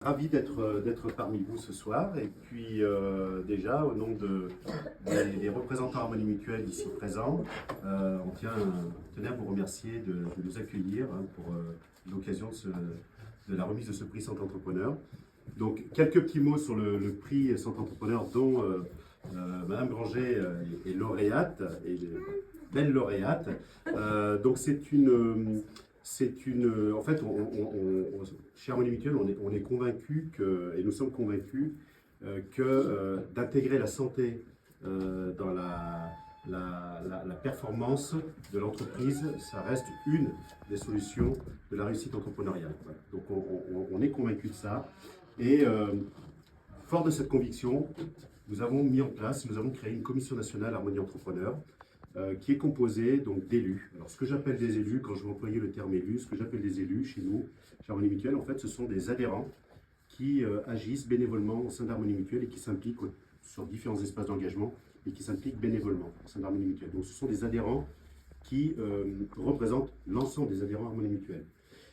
Ravi d'être parmi vous ce soir et puis déjà au nom des représentants Harmonie Mutuelle ici présents, on tenait à vous remercier de nous accueillir pour l'occasion de la remise de ce prix Centre Entrepreneur. Donc quelques petits mots sur le prix Centre Entrepreneur dont Madame Granger est lauréate, et belle lauréate. Donc en fait, chez Harmonie Mutuelle, on est convaincus et nous sommes convaincus que d'intégrer la santé dans la performance de l'entreprise, ça reste une des solutions de la réussite entrepreneuriale. Voilà. Donc on est convaincus de ça. Et fort de cette conviction, nous avons créé une commission nationale Harmonie Entrepreneur, qui est composé donc d'élus. Alors ce que j'appelle des élus, quand je vais employer le terme élu, ce que j'appelle des élus chez nous, chez Harmonie Mutuelle, en fait ce sont des adhérents qui agissent bénévolement au sein d'Harmonie Mutuelle et qui s'impliquent sur différents espaces d'engagement et qui s'impliquent bénévolement au sein d'Harmonie Mutuelle. Donc ce sont des adhérents qui représentent l'ensemble des adhérents Harmonie Mutuelle.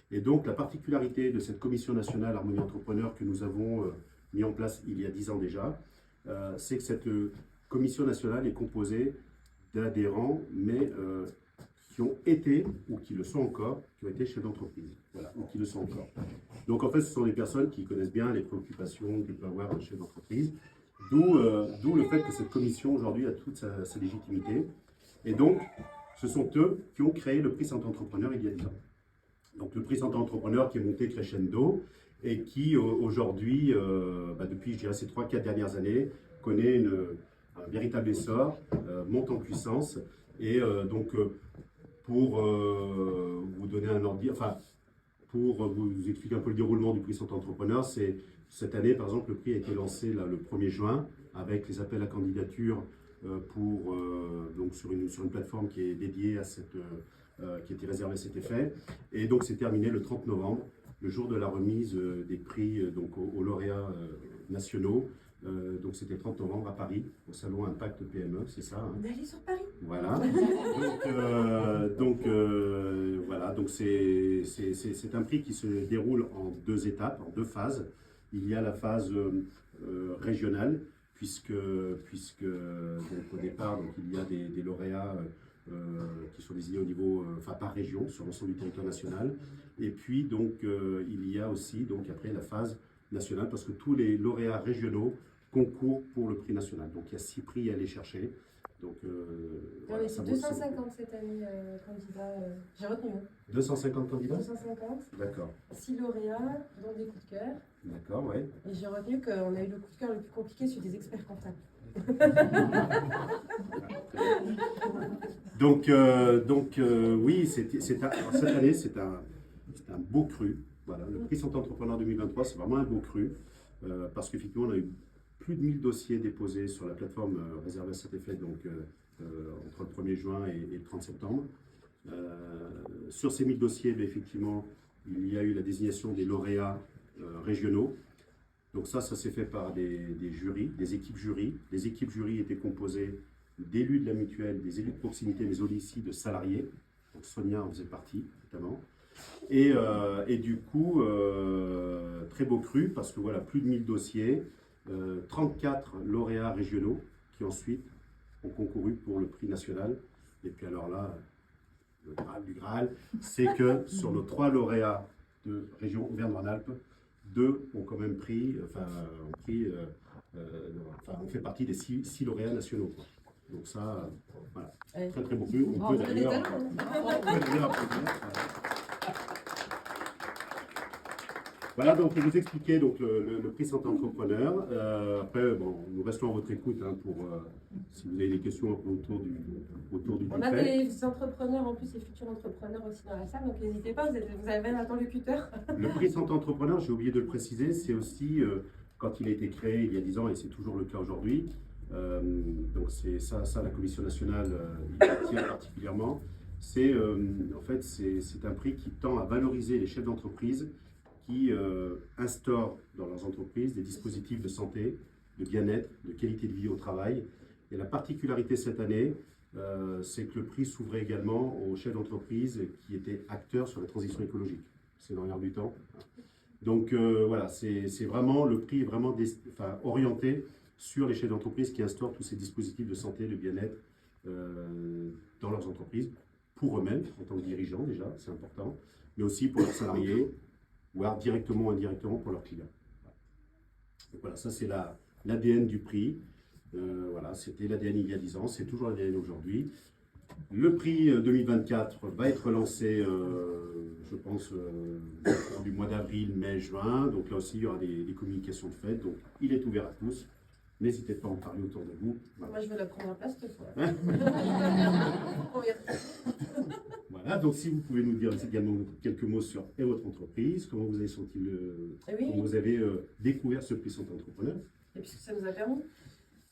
Et donc la particularité de cette commission nationale Harmonie Entrepreneur que nous avons mis en place il y a 10 ans déjà, c'est que cette commission nationale est composée d'adhérents, mais qui ont été, ou qui le sont encore, qui ont été chefs d'entreprise, voilà, ou qui le sont encore. Donc en fait, ce sont des personnes qui connaissent bien les préoccupations que peut avoir un chef d'entreprise, d'où le fait que cette commission aujourd'hui a toute sa légitimité. Et donc, ce sont eux qui ont créé le prix Centre Entrepreneur il y a 10 ans. Donc le prix Centre Entrepreneur qui est monté crescendo et qui aujourd'hui, depuis je dirais ces 3-4 dernières années, connaît un véritable essor, monte en puissance. Et pour vous donner un ordre, pour vous expliquer un peu le déroulement du prix Centre Entrepreneur, c'est cette année, par exemple, le prix a été lancé là, le 1er juin avec les appels à candidature sur une plateforme qui est dédiée à qui était réservée à cet effet. Et donc c'est terminé le 30 novembre, le jour de la remise des prix aux lauréats nationaux. Donc c'était le 30 novembre à Paris, au salon Impact PME, c'est ça hein. On est allé sur Paris. Voilà. Donc c'est un prix qui se déroule en 2 étapes, en 2 phases. Il y a la phase régionale, puisque donc, au départ donc, il y a des lauréats qui sont désignés au niveau, par région, sur l'ensemble du territoire national. Et puis donc il y a aussi donc après la phase nationale, parce que tous les lauréats régionaux concourent pour le prix national. Donc il y a 6 prix à aller chercher. Donc, on était 250 cette année candidats. J'ai retenu. 250 candidats 250. D'accord. 6 lauréats, dont des coups de cœur. D'accord, ouais. Et j'ai retenu qu'on a eu le coup de cœur le plus compliqué sur des experts comptables. Oui, cette année, c'est un beau cru. Voilà, le prix Centre Entrepreneur 2023, c'est vraiment un beau cru, parce qu'effectivement, on a eu plus de 1000 dossiers déposés sur la plateforme réservée à cet effet, donc entre le 1er juin et le 30 septembre. Sur ces 1000 dossiers, effectivement, il y a eu la désignation des lauréats régionaux. Donc ça s'est fait par des jurys, des équipes jurys. Les équipes jurys étaient composées d'élus de la mutuelle, des élus de proximité, mais aussi de salariés. Donc Sonia en faisait partie, notamment. Et du coup, très beau cru, parce que voilà, plus de 1000 dossiers, 34 lauréats régionaux qui ensuite ont concouru pour le prix national. Et puis alors là, le Graal du Graal, c'est que sur nos 3 lauréats de région Auvergne-Rhône-Alpes, 2 ont quand même on fait partie des 6 lauréats nationaux, quoi. Donc ça, voilà, très très beau cru. On peut d'ailleurs applaudir. Voilà, donc je vais vous expliquer donc, le prix Centre Entrepreneur. Après, nous restons à votre écoute pour si vous avez des questions un peu autour du On a des entrepreneurs en plus et futurs entrepreneurs aussi dans la salle, donc n'hésitez pas, vous avez un interlocuteur. Le prix Centre Entrepreneur, j'ai oublié de le préciser, c'est aussi, quand il a été créé il y a 10 ans, et c'est toujours le cas aujourd'hui, donc c'est ça la Commission nationale y tient particulièrement, c'est un prix qui tend à valoriser les chefs d'entreprise qui instaurent dans leurs entreprises des dispositifs de santé, de bien-être, de qualité de vie au travail. Et la particularité cette année, c'est que le prix s'ouvrait également aux chefs d'entreprise qui étaient acteurs sur la transition écologique. C'est dans l'air du temps. Donc voilà, c'est vraiment, le prix est vraiment orienté sur les chefs d'entreprise qui instaurent tous ces dispositifs de santé, de bien-être dans leurs entreprises, pour eux-mêmes, en tant que dirigeants déjà, c'est important, mais aussi pour leurs salariés, voire directement ou indirectement pour leurs clients. Donc voilà, ça c'est l'ADN du prix. Voilà, c'était l'ADN il y a 10 ans, c'est toujours l'ADN aujourd'hui. Le prix 2024 va être lancé, je pense, du mois d'avril, mai, juin. Donc là aussi, il y aura des communications de fête. Donc il est ouvert à tous. N'hésitez pas à en parler autour de vous. Voilà. Moi, je veux la première place cette fois. Voilà, donc si vous pouvez nous dire également quelques mots sur votre entreprise, comment vous avez senti comment vous avez découvert ce prix Santé Entrepreneur. Et puis ce que ça nous a permis.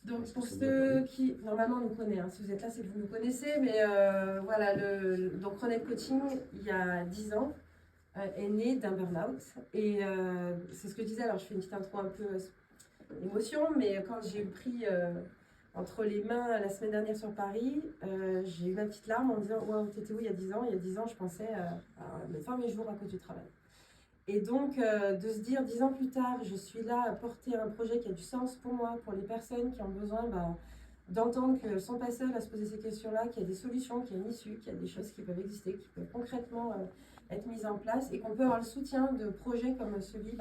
Donc pour ceux qui, normalement, nous connaissent, hein. Si vous êtes là, c'est que vous nous connaissez, mais voilà, donc Renette Coaching, il y a 10 ans, est né d'un burn-out. Et c'est ce que je disais, alors je fais une petite intro un peu émotion, mais quand j'ai eu le prix entre les mains la semaine dernière sur Paris, j'ai eu ma petite larme en me disant « Wow, t'étais où il y a 10 ans ?» Il y a 10 ans, je pensais à me faire mes jours à cause du travail. Et donc, de se dire, 10 ans plus tard, je suis là à porter un projet qui a du sens pour moi, pour les personnes qui ont besoin d'entendre qu'elles ne sont pas seules à se poser ces questions-là, qu'il y a des solutions, qu'il y a une issue, qu'il y a des choses qui peuvent exister, qui peuvent concrètement être mises en place et qu'on peut avoir le soutien de projets comme celui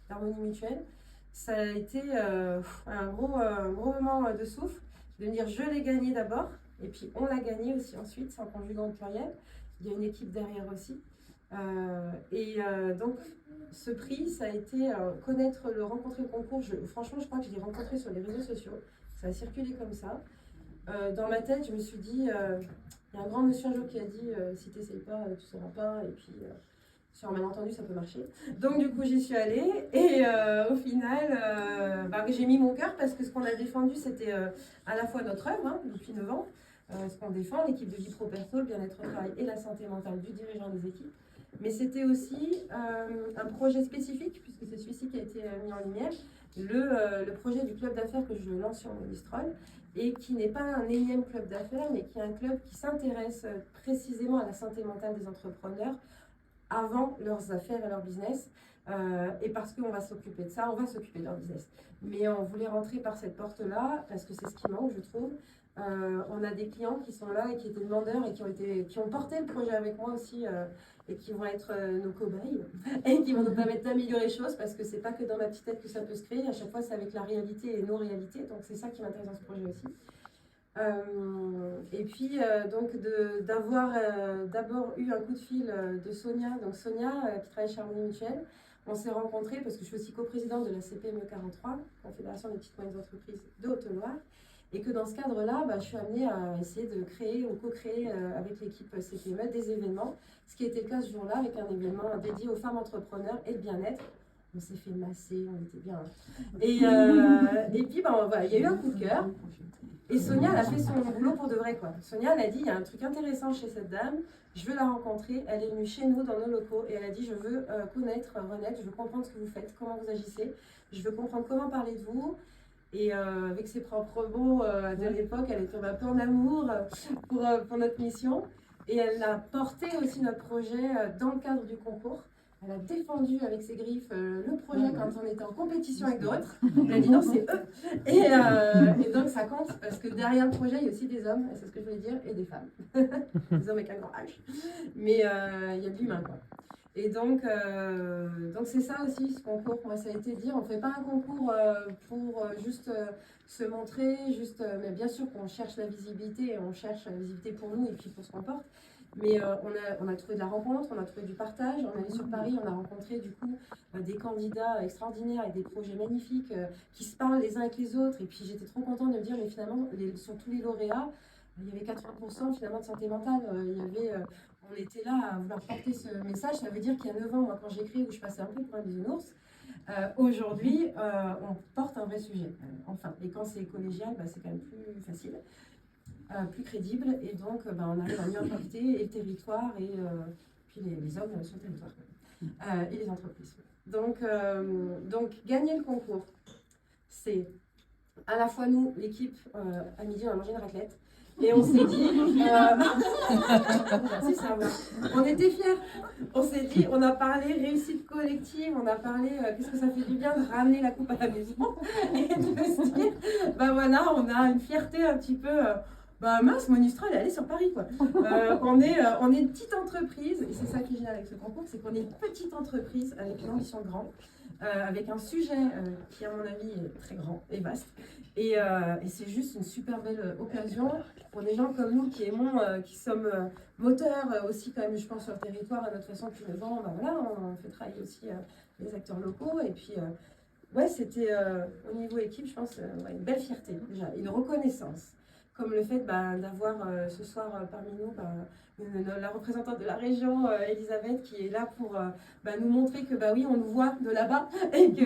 d'Harmonie Mutuelle. Ça a été un gros moment de souffle, de me dire je l'ai gagné d'abord, et puis on l'a gagné aussi ensuite, c'est en conjuguant le pluriel. Il y a une équipe derrière aussi. Donc, ce prix, ça a été rencontrer le concours. Franchement, je crois que je l'ai rencontré sur les réseaux sociaux. Ça a circulé comme ça. Dans ma tête, je me suis dit, il y a un grand monsieur un jour qui a dit si tu n'essayes pas, tu ne sauras pas. Et puis, sur un malentendu, ça peut marcher. Donc, du coup, j'y suis allée. Et au final, j'ai mis mon cœur parce que ce qu'on a défendu, c'était à la fois notre œuvre, hein, depuis 9 ans. Ce qu'on défend, l'équipe de vie pro-perso, le bien-être au travail et la santé mentale du dirigeant des équipes. Mais c'était aussi un projet spécifique, puisque c'est celui-ci qui a été mis en lumière, le projet du club d'affaires que je lance sur Monistrol, et qui n'est pas un énième club d'affaires, mais qui est un club qui s'intéresse précisément à la santé mentale des entrepreneurs avant leurs affaires et leur business. Et parce qu'on va s'occuper de ça, on va s'occuper de leur business. Mais on voulait rentrer par cette porte-là, parce que c'est ce qui manque, je trouve. On a des clients qui sont là et qui étaient demandeurs et qui ont porté le projet avec moi aussi et qui vont être nos cobayes et qui vont nous permettre d'améliorer les choses parce que c'est pas que dans ma petite tête que ça peut se créer, à chaque fois c'est avec la réalité et nos réalités, donc c'est ça qui m'intéresse dans ce projet aussi. Et puis donc d'avoir d'abord eu un coup de fil de Sonia, donc Sonia qui travaille chez Harmonie Mutuelle. On s'est rencontrés parce que je suis aussi coprésidente de la CPME 43, Confédération des petites et moyennes entreprises de Haute-Loire. Et que dans ce cadre-là, je suis amenée à essayer de créer ou co-créer avec l'équipe CPME des événements, ce qui était le cas ce jour-là avec un événement dédié aux femmes entrepreneurs et le bien-être. On s'est fait masser, on était bien. Et puis, voilà, il y a eu un coup de cœur. Et Sonia, elle a fait son boulot pour de vrai, quoi. Sonia, elle a dit, il y a un truc intéressant chez cette dame, je veux la rencontrer. Elle est venue chez nous, dans nos locaux, et elle a dit, je veux connaître Renette, je veux comprendre ce que vous faites, comment vous agissez, je veux comprendre comment parler de vous. Et avec ses propres mots de l'époque, elle était un peu en amour pour notre mission. Et elle a porté aussi notre projet dans le cadre du concours. Elle a défendu avec ses griffes le projet quand on était en compétition avec d'autres. Elle a dit non, c'est eux. Et donc ça compte parce que derrière le projet, il y a aussi des hommes, c'est ce que je voulais dire, et des femmes. Des hommes avec un grand H. Mais il y a de l'humain, quoi. Et donc c'est ça aussi, ce concours. Moi, ça a été dit, on ne fait pas un concours pour juste se montrer, mais bien sûr qu'on cherche la visibilité, on cherche la visibilité pour nous et puis pour ce qu'on porte. Mais on a trouvé de la rencontre, on a trouvé du partage. On est allé sur Paris, on a rencontré du coup des candidats extraordinaires avec des projets magnifiques qui se parlent les uns avec les autres. Et puis j'étais trop contente de me dire, mais finalement, sur tous les lauréats, il y avait 80% finalement de santé mentale. On était là à vouloir porter ce message. Ça veut dire qu'il y a 9 ans, moi, quand j'ai écrit, où je passais un peu pour un bisounours, aujourd'hui, on porte un vrai sujet. Enfin, et quand c'est collégial, c'est quand même plus facile, plus crédible. Et donc, on arrive à mieux impacter et le territoire et puis les hommes sur le territoire et les entreprises. Donc, gagner le concours, c'est à la fois nous, l'équipe, à midi, on a mangé une raclette. Et on s'est dit, si, ça va. On était fiers. On s'est dit, on a parlé réussite collective, on a parlé qu'est-ce que ça fait du bien de ramener la coupe à la maison et de se dire, ben voilà, on a une fierté un petit peu. Bah mince, Monistra, elle est allée sur Paris, quoi. On est une petite entreprise, et c'est ça qui est génial avec ce concours, c'est qu'on est une petite entreprise avec une ambition grande, avec un sujet qui, à mon avis, est très grand et vaste. Et c'est juste une super belle occasion pour des gens comme nous qui aimons, qui sommes moteurs aussi, quand même, je pense, sur le territoire, à notre façon, depuis 9 ans, bah voilà, on fait travailler aussi les acteurs locaux, et puis... ouais, c'était au niveau équipe, je pense, ouais, une belle fierté déjà, une reconnaissance. Comme le fait d'avoir ce soir parmi nous la représentante de la région, Elisabeth, qui est là pour nous montrer que oui, on nous voit de là-bas et que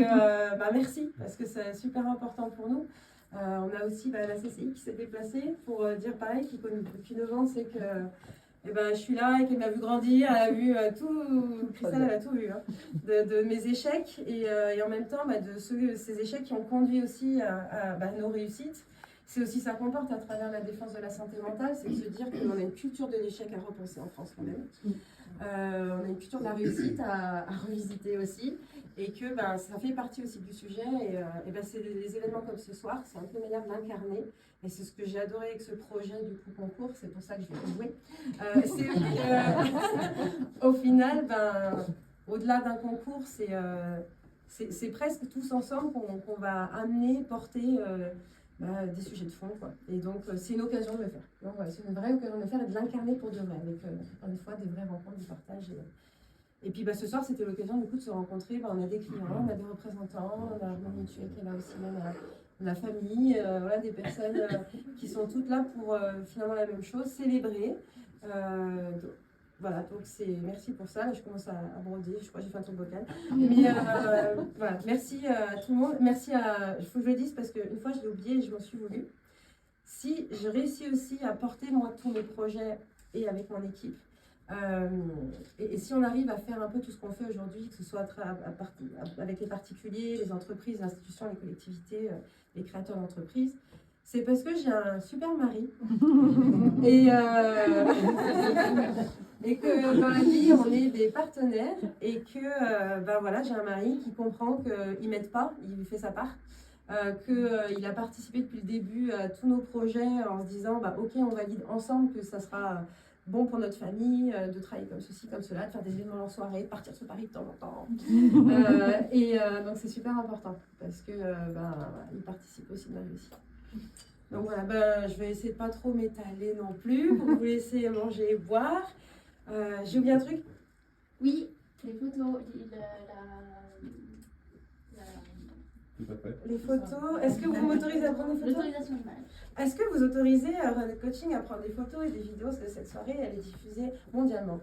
merci, parce que c'est super important pour nous. On a aussi la CCI qui s'est déplacée pour dire pareil, qui connaît depuis 9 ans, c'est que je suis là et qu'elle m'a vu grandir, elle a vu tout, Christelle, elle a tout vu, hein, de mes échecs et en même temps de ces échecs qui ont conduit aussi à nos réussites. C'est aussi ça qu'on porte à travers la défense de la santé mentale, c'est de se dire qu'on a une culture de l'échec à repenser en France quand même. On a une culture de la réussite à revisiter aussi, et que ça fait partie aussi du sujet. Et c'est les événements comme ce soir, c'est un peu une manière de l'incarner. Et c'est ce que j'ai adoré avec ce projet du coup concours, c'est pour ça que je vais jouer. Au final, au-delà d'un concours, c'est presque tous ensemble qu'on va amener, porter des sujets de fond, quoi. Et donc c'est une occasion de le faire. Donc c'est une vraie occasion de le faire et de l'incarner pour de vrai, avec des fois des vraies rencontres, du partage. Et puis ce soir, c'était l'occasion du coup de se rencontrer. On a des clients, on a des représentants, on a Armand Mutuel qui est là aussi, la famille, voilà, des personnes qui sont toutes là pour finalement la même chose, célébrer. Voilà, donc merci pour ça. Là, je commence à broder, je crois que j'ai fait un tour de bocal. Mais voilà, merci à tout le monde. Merci il faut que je le dise parce qu'une fois je l'ai oublié et je m'en suis voulu. Si je réussis aussi à porter moi tous mes projets et avec mon équipe, et si on arrive à faire un peu tout ce qu'on fait aujourd'hui, que ce soit avec les particuliers, les entreprises, les institutions, les collectivités, les créateurs d'entreprises, c'est parce que j'ai un super mari et que dans la vie on est des partenaires et que voilà, j'ai un mari qui comprend qu'il m'aide pas, il fait sa part, qu'il a participé depuis le début à tous nos projets en se disant ok, on valide ensemble que ça sera bon pour notre famille de travailler comme ceci, comme cela, de faire des événements en soirée, de partir sur Paris de temps en temps. Donc c'est super important parce que il participe aussi de la réussite. Donc voilà, je vais essayer de pas trop m'étaler non plus pour vous laisser manger et boire. J'ai oublié un truc? Oui, les photos, les photos. Est-ce que vous m'autorisez à prendre des photos? L'autorisation d'image. Est-ce que vous autorisez Runnet Coaching à prendre des photos et des vidéos parce que cette soirée elle est diffusée mondialement?